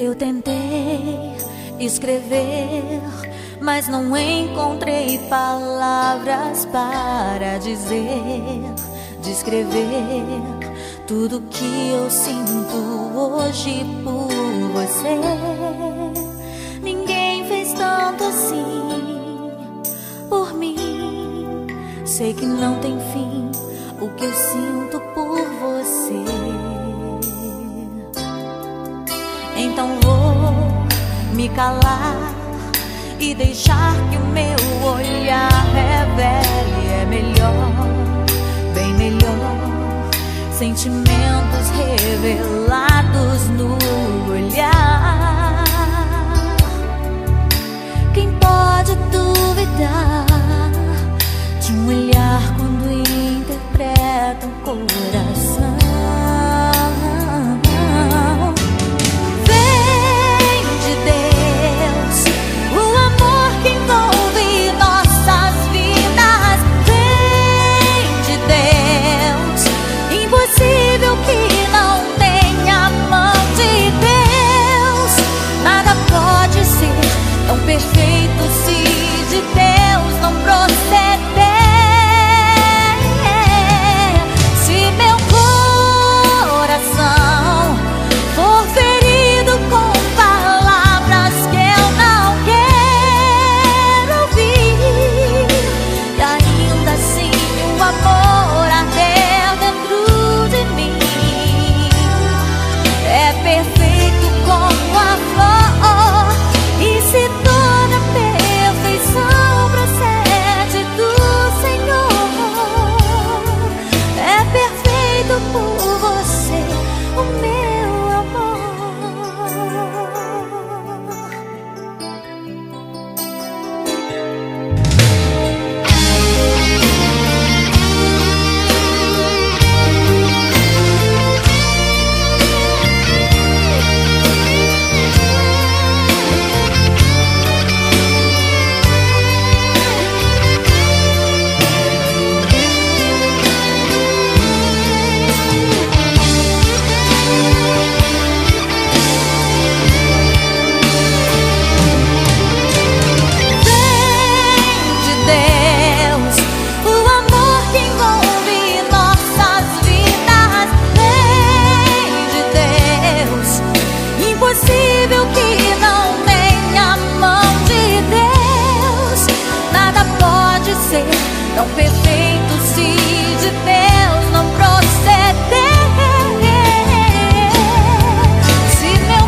Eu tentei escrever, mas não encontrei palavras para dizer, descrever tudo que eu sinto hoje por você. Ninguém fez tanto assim por mim. Sei que não tem fim o que eu sinto por você. Então vou me calar e deixar que o meu olhar revele. É melhor, bem melhor, sentimentos revelados no olhar. Quem pode duvidar de um olhar quando interpreta um coração? Perfeito se de Deus não proceder. Se meu coração for ferido com palavras que eu não quero ouvir, e ainda assim o amor arder dentro de mim, é perfeito como a flor. E se toda perfeição procede do Senhor, é perfeito por você o meu amor. Impossível que não tenha a mão de Deus. Nada pode ser tão perfeito se de Deus não proceder. Se meu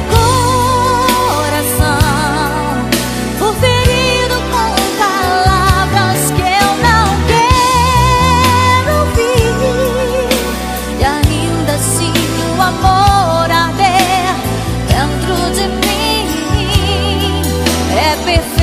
coração for ferido com palavras que eu não quero ouvir, e ainda assim o amor arder dentro de mim, é perfeito